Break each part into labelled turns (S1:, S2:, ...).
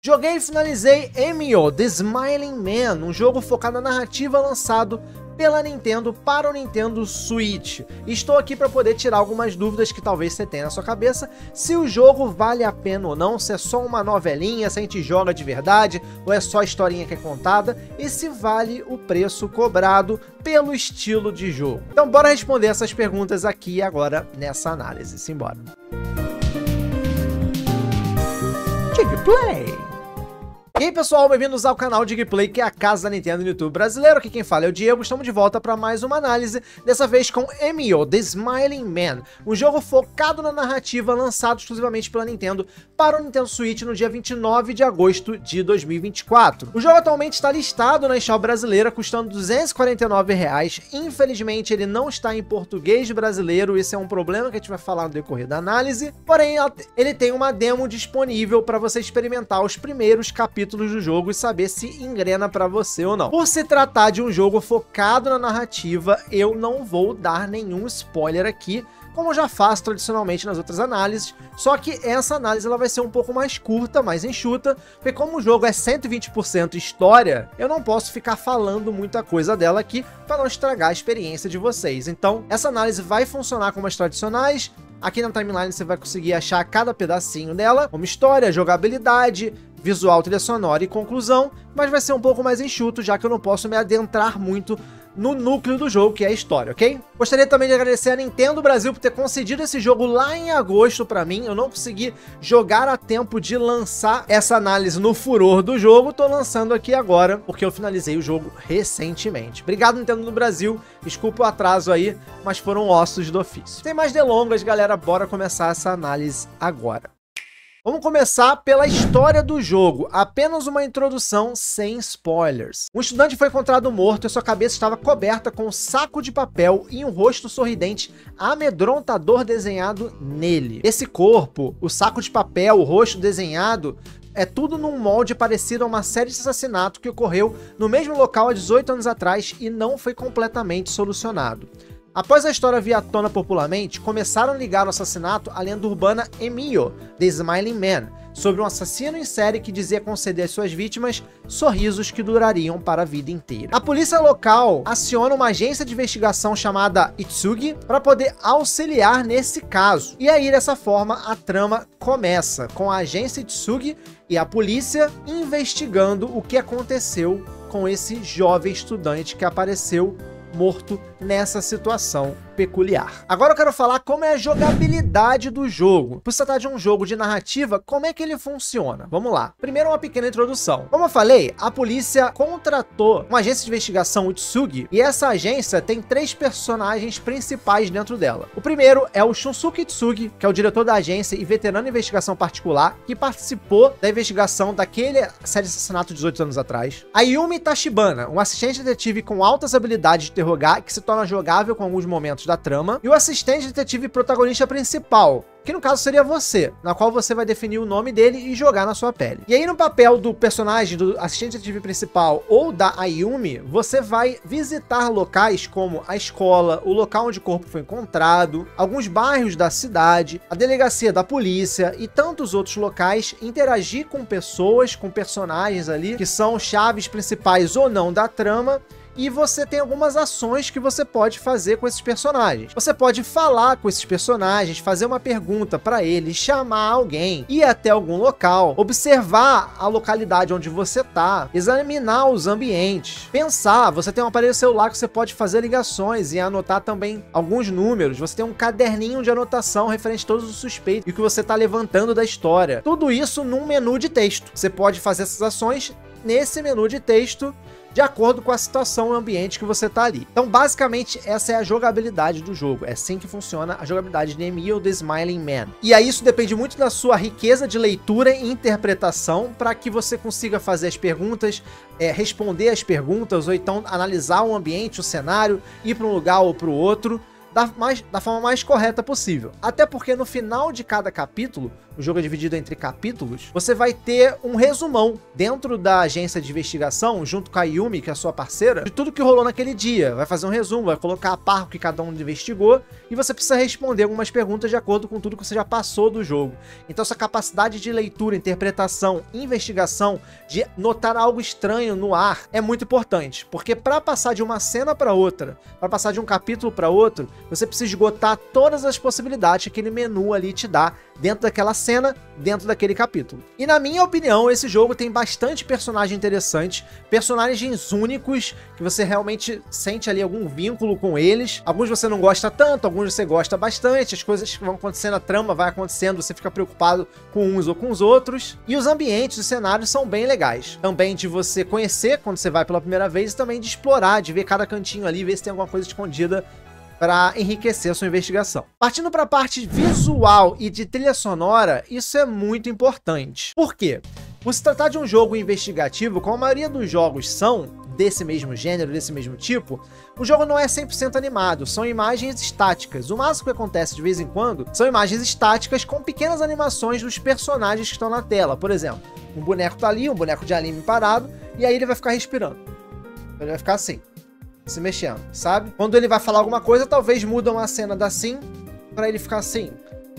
S1: Joguei e finalizei Emio, The Smiling Man, um jogo focado na narrativa lançado pela Nintendo para o Nintendo Switch. Estou aqui para poder tirar algumas dúvidas que talvez você tenha na sua cabeça, se o jogo vale a pena ou não, se é só uma novelinha, se a gente joga de verdade, ou é só a historinha que é contada, e se vale o preço cobrado pelo estilo de jogo. Então bora responder essas perguntas aqui agora nessa análise. Simbora. Gameplay. E aí pessoal, bem-vindos ao canal Digplay, que é a casa da Nintendo no YouTube brasileiro. Aqui quem fala é o Diego, estamos de volta para mais uma análise, dessa vez com Emio, The Smiling Man, um jogo focado na narrativa lançado exclusivamente pela Nintendo para o Nintendo Switch no dia 29 de agosto de 2024. O jogo atualmente está listado na eShop brasileira, custando R$ 249. Infelizmente ele não está em português brasileiro, isso é um problema que a gente vai falar no decorrer da análise, porém ele tem uma demo disponível para você experimentar os primeiros capítulos do jogo e saber se engrena pra você ou não. Por se tratar de um jogo focado na narrativa, eu não vou dar nenhum spoiler aqui, como eu já faço tradicionalmente nas outras análises, só que essa análise ela vai ser um pouco mais curta, mais enxuta, porque como o jogo é 120% história, eu não posso ficar falando muita coisa dela aqui para não estragar a experiência de vocês. Então, essa análise vai funcionar como as tradicionais. Aqui na timeline você vai conseguir achar cada pedacinho dela, como história, jogabilidade, visual, trilha sonora e conclusão, mas vai ser um pouco mais enxuto, já que eu não posso me adentrar muito no núcleo do jogo, que é a história, ok? Gostaria também de agradecer a Nintendo Brasil por ter concedido esse jogo lá em agosto pra mim. Eu não consegui jogar a tempo de lançar essa análise no furor do jogo, tô lançando aqui agora, porque eu finalizei o jogo recentemente. Obrigado, Nintendo do Brasil, desculpa o atraso aí, mas foram ossos do ofício. Sem mais delongas, galera, bora começar essa análise agora. Vamos começar pela história do jogo, apenas uma introdução sem spoilers. Um estudante foi encontrado morto e sua cabeça estava coberta com um saco de papel e um rosto sorridente amedrontador desenhado nele. Esse corpo, o saco de papel, o rosto desenhado, é tudo num molde parecido a uma série de assassinatos que ocorreu no mesmo local há 18 anos atrás e não foi completamente solucionado. Após a história vir à tona popularmente, começaram a ligar o assassinato à lenda urbana Emio, The Smiling Man, sobre um assassino em série que dizia conceder às suas vítimas sorrisos que durariam para a vida inteira. A polícia local aciona uma agência de investigação chamada Itsugi para poder auxiliar nesse caso. E aí, dessa forma, a trama começa, com a agência Itsugi e a polícia investigando o que aconteceu com esse jovem estudante que apareceu morto nessa situação peculiar. Agora eu quero falar como é a jogabilidade do jogo. Por se tratar de um jogo de narrativa, como é que ele funciona? Vamos lá. Primeiro, uma pequena introdução. Como eu falei, a polícia contratou uma agência de investigação, Itsugi, e essa agência tem 3 personagens principais dentro dela. O primeiro é o Shunsuke Itsugi, que é o diretor da agência e veterano em investigação particular, que participou da investigação daquele série de assassinato de 18 anos atrás. A Yumi Tachibana, um assistente detetive com altas habilidades de interrogar, que se torna jogável com alguns momentos da trama, e o assistente detetive protagonista principal, que no caso seria você, na qual você vai definir o nome dele e jogar na sua pele. E aí no papel do personagem, do assistente detetive principal ou da Ayumi, você vai visitar locais como a escola, o local onde o corpo foi encontrado, alguns bairros da cidade, a delegacia da polícia e tantos outros locais, interagir com pessoas, com personagens ali, que são chaves principais ou não da trama. E você tem algumas ações que você pode fazer com esses personagens. Você pode falar com esses personagens, fazer uma pergunta para eles, chamar alguém, ir até algum local, observar a localidade onde você tá, examinar os ambientes, pensar. Você tem um aparelho celular que você pode fazer ligações e anotar também alguns números. Você tem um caderninho de anotação referente a todos os suspeitos e o que você tá levantando da história. Tudo isso num menu de texto. Você pode fazer essas ações nesse menu de texto, de acordo com a situação e ambiente que você tá ali. Então, basicamente, essa é a jogabilidade do jogo. É assim que funciona a jogabilidade de Emio, The Smiling Man. E aí, isso depende muito da sua riqueza de leitura e interpretação para que você consiga fazer as perguntas, responder as perguntas, ou então analisar o ambiente, o cenário, ir para um lugar ou para o outro, da forma mais correta possível. Até porque no final de cada capítulo, o jogo é dividido entre capítulos, você vai ter um resumão dentro da agência de investigação, junto com a Yumi, que é a sua parceira, de tudo que rolou naquele dia. Vai fazer um resumo, vai colocar a par que cada um investigou, e você precisa responder algumas perguntas de acordo com tudo que você já passou do jogo. Então essa capacidade de leitura, interpretação, investigação, de notar algo estranho no ar, é muito importante. Porque para passar de uma cena para outra, para passar de um capítulo para outro, você precisa esgotar todas as possibilidades que aquele menu ali te dá dentro daquela cena, dentro daquele capítulo. E na minha opinião, esse jogo tem bastante personagem interessante, personagens únicos, que você realmente sente ali algum vínculo com eles. Alguns você não gosta tanto, alguns você gosta bastante, as coisas que vão acontecendo, a trama vai acontecendo, você fica preocupado com uns ou com os outros. E os ambientes, os cenários são bem legais. Também de você conhecer quando você vai pela primeira vez, e também de explorar, de ver cada cantinho ali, ver se tem alguma coisa escondida para enriquecer a sua investigação. Partindo para a parte visual e de trilha sonora, isso é muito importante. Por quê? Por se tratar de um jogo investigativo, como a maioria dos jogos são desse mesmo gênero, desse mesmo tipo, o jogo não é 100% animado, são imagens estáticas. O máximo que acontece de vez em quando são imagens estáticas com pequenas animações dos personagens que estão na tela. Por exemplo, um boneco tá ali, um boneco de anime parado, e aí ele vai ficar respirando. Ele vai ficar assim, se mexendo, sabe? Quando ele vai falar alguma coisa, talvez mudam a cena da assim para ele ficar assim.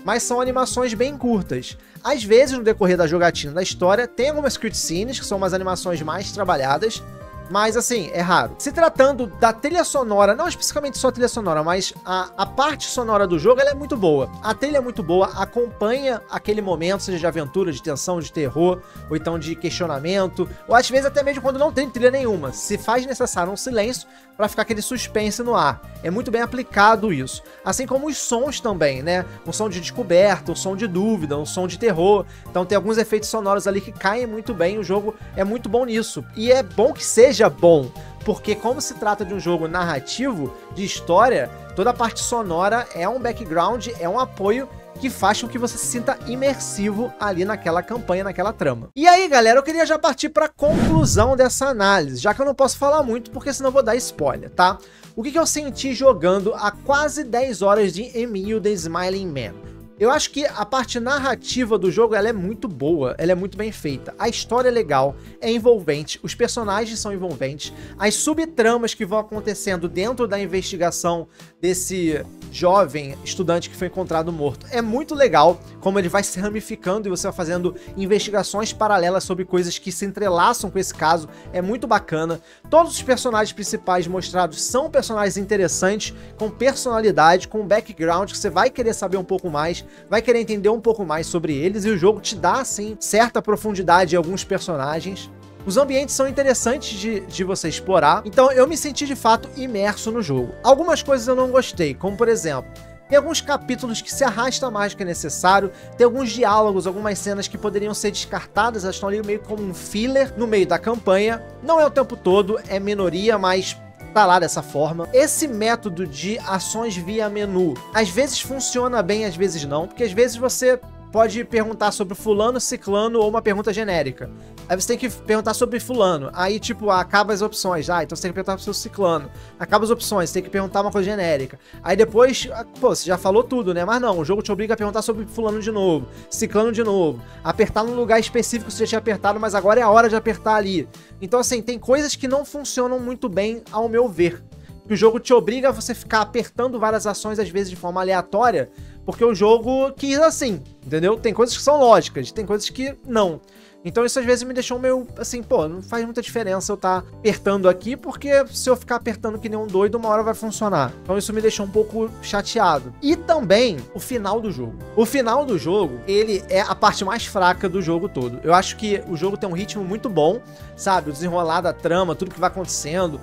S1: Mas são animações bem curtas. Às vezes, no decorrer da jogatina da história, tem algumas cutscenes, que são umas animações mais trabalhadas, mas assim, é raro. Se tratando da trilha sonora, não especificamente só a trilha sonora, mas a parte sonora do jogo, ela é muito boa. A trilha é muito boa, acompanha aquele momento, seja de aventura, de tensão, de terror, ou então de questionamento, ou às vezes até mesmo quando não tem trilha nenhuma. Se faz necessário um silêncio para ficar aquele suspense no ar. É muito bem aplicado isso. Assim como os sons também, né? Um som de descoberta, um som de dúvida, um som de terror. Então tem alguns efeitos sonoros ali que caem muito bem, o jogo é muito bom nisso. E é bom que seja bom, porque como se trata de um jogo narrativo, de história, toda a parte sonora é um background, é um apoio que faz com que você se sinta imersivo ali naquela campanha, naquela trama. E aí, galera, eu queria já partir para a conclusão dessa análise, já que eu não posso falar muito, porque senão eu vou dar spoiler, tá? O que eu senti jogando há quase 10 horas de Emil the Smiling Man? Eu acho que a parte narrativa do jogo, ela é muito boa, ela é muito bem feita. A história é legal, é envolvente, os personagens são envolventes, as subtramas que vão acontecendo dentro da investigação desse jovem estudante que foi encontrado morto é muito legal, como ele vai se ramificando e você vai fazendo investigações paralelas sobre coisas que se entrelaçam com esse caso, é muito bacana. Todos os personagens principais mostrados são personagens interessantes, com personalidade, com background, que você vai querer saber um pouco mais, vai querer entender um pouco mais sobre eles, e o jogo te dá, assim, certa profundidade em alguns personagens. Os ambientes são interessantes de você explorar, então eu me senti de fato imerso no jogo. Algumas coisas eu não gostei, como por exemplo, tem alguns capítulos que se arrastam mais do que é necessário, tem alguns diálogos, algumas cenas que poderiam ser descartadas, elas estão ali meio como um filler no meio da campanha. Não é o tempo todo, é minoria, mas tá lá dessa forma. Esse método de ações via menu, às vezes funciona bem, às vezes não, porque às vezes você pode perguntar sobre fulano, ciclano ou uma pergunta genérica. Aí você tem que perguntar sobre fulano, aí tipo, acaba as opções, então você tem que perguntar sobre o ciclano. Acaba as opções, você tem que perguntar uma coisa genérica. Aí depois, pô, você já falou tudo, né? Mas não, o jogo te obriga a perguntar sobre fulano de novo, ciclano de novo, apertar num lugar específico que você já tinha apertado, mas agora é a hora de apertar ali. Então assim, tem coisas que não funcionam muito bem, ao meu ver. O jogo te obriga a você ficar apertando várias ações, às vezes de forma aleatória, porque o jogo quis assim, entendeu? Tem coisas que são lógicas, tem coisas que não. Então isso às vezes me deixou meio assim, pô, não faz muita diferença eu estar apertando aqui, porque se eu ficar apertando que nem um doido, uma hora vai funcionar. Então isso me deixou um pouco chateado. E também o final do jogo. O final do jogo, ele é a parte mais fraca do jogo todo. Eu acho que o jogo tem um ritmo muito bom, sabe? O desenrolar da trama, tudo que vai acontecendo.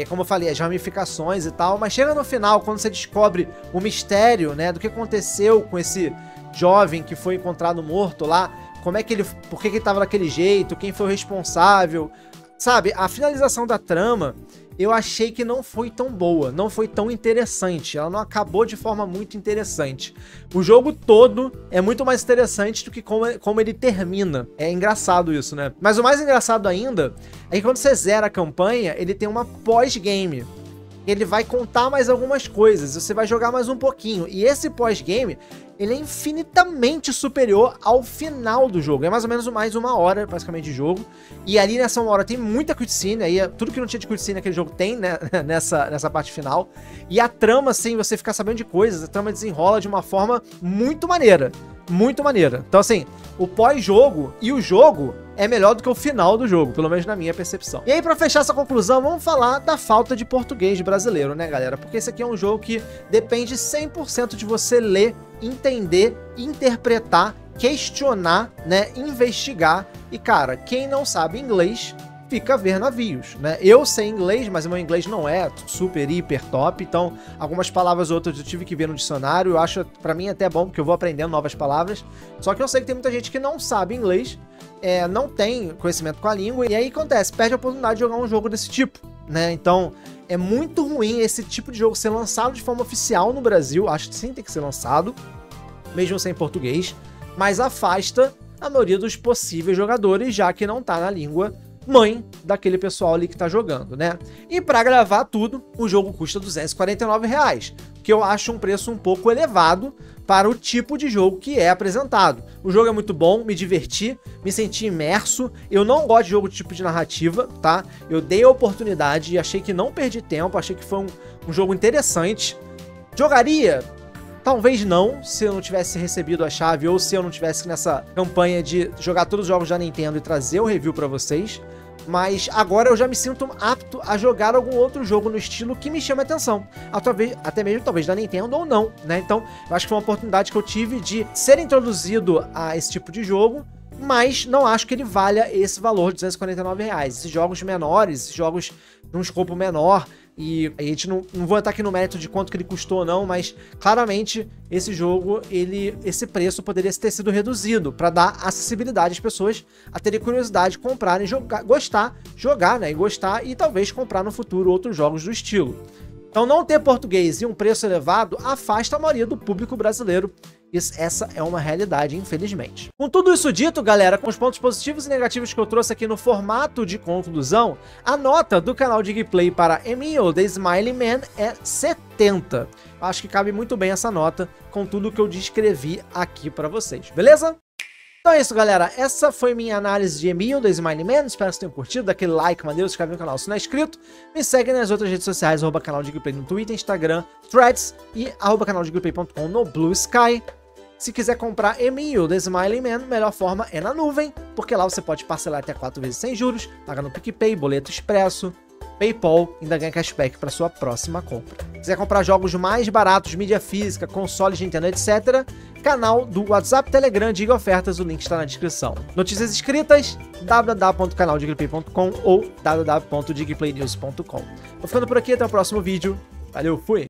S1: Como eu falei, as ramificações e tal, mas chega no final, quando você descobre o mistério, né, do que aconteceu com esse jovem que foi encontrado morto lá, como é que ele, por que ele tava daquele jeito, quem foi o responsável, sabe? A finalização da trama, eu achei que não foi tão boa, não foi tão interessante, ela não acabou de forma muito interessante. O jogo todo é muito mais interessante do que como ele termina. É engraçado isso, né? Mas o mais engraçado ainda é que quando você zera a campanha, ele tem uma pós-game. ele vai contar mais algumas coisas, você vai jogar mais um pouquinho. E esse pós-game, ele é infinitamente superior ao final do jogo. É mais ou menos mais 1 hora, basicamente, de jogo. E ali nessa 1 hora tem muita cutscene, aí tudo que não tinha de cutscene naquele jogo tem, né, nessa parte final. E a trama, assim, você ficar sabendo de coisas, a trama desenrola de uma forma muito maneira. Muito maneira. Então, assim, o pós-jogo e o jogo é melhor do que o final do jogo, pelo menos na minha percepção. E aí, pra fechar essa conclusão, vamos falar da falta de português brasileiro, né, galera? Porque esse aqui é um jogo que depende 100% de você ler, entender, interpretar, questionar, né, investigar. E, cara, quem não sabe inglês fica a ver navios, né? Eu sei inglês, mas o meu inglês não é super, hiper top, então algumas palavras ou outras eu tive que ver no dicionário. Eu acho, pra mim, até bom, porque eu vou aprendendo novas palavras. Só que eu sei que tem muita gente que não sabe inglês, não tem conhecimento com a língua, e aí acontece, perde a oportunidade de jogar um jogo desse tipo, né? Então, é muito ruim esse tipo de jogo ser lançado de forma oficial no Brasil. Acho que sim, tem que ser lançado, mesmo sem português, mas afasta a maioria dos possíveis jogadores, já que não tá na língua mãe daquele pessoal ali que tá jogando, né? E pra gravar tudo, o jogo custa R$249, que eu acho um preço um pouco elevado para o tipo de jogo que é apresentado. O jogo é muito bom, me diverti, me senti imerso. Eu não gosto de jogo de tipo de narrativa, tá? Eu dei a oportunidade e achei que não perdi tempo, achei que foi um jogo interessante. Jogaria? Talvez não, se eu não tivesse recebido a chave ou se eu não tivesse nessa campanha de jogar todos os jogos da Nintendo e trazer o review pra vocês. Mas agora eu já me sinto apto a jogar algum outro jogo no estilo que me chama a atenção. Até mesmo talvez da Nintendo ou não, né? Então eu acho que foi uma oportunidade que eu tive de ser introduzido a esse tipo de jogo, mas não acho que ele valha esse valor de R$249. Esses jogos menores, esses jogos num escopo menor, e a gente não vou entrar aqui no mérito de quanto que ele custou ou não, mas claramente esse jogo, esse preço poderia ter sido reduzido para dar acessibilidade às pessoas a terem curiosidade de comprarem, jogar, né, e gostar, e talvez comprar no futuro outros jogos do estilo. Então não ter português e um preço elevado afasta a maioria do público brasileiro. Essa é uma realidade, infelizmente. Com tudo isso dito, galera, com os pontos positivos e negativos que eu trouxe aqui no formato de conclusão, a nota do canal Digplay para Emil The Smiling Man é 70. Acho que cabe muito bem essa nota com tudo que eu descrevi aqui para vocês, beleza? Então é isso, galera. Essa foi minha análise de Emil The Smiling Man. Espero que vocês tenham curtido. Dá aquele like, maneiro, se inscreve no canal se não é inscrito. Me segue nas outras redes sociais, @canal Digplay no Twitter, Instagram, Threads e @canaldigplay.com no Blue Sky. Se quiser comprar Emil The Smiling Man, a melhor forma é na nuvem, porque lá você pode parcelar até 4 vezes sem juros, pagar no PicPay, boleto expresso, PayPal, ainda ganha cashback para sua próxima compra. Se quiser comprar jogos mais baratos, mídia física, consoles de Nintendo, etc., canal do WhatsApp, Telegram, Diga Ofertas, o link está na descrição. Notícias escritas, www.canaldigplay.com ou www.digplaynews.com. Vou ficando por aqui, até o próximo vídeo. Valeu, fui!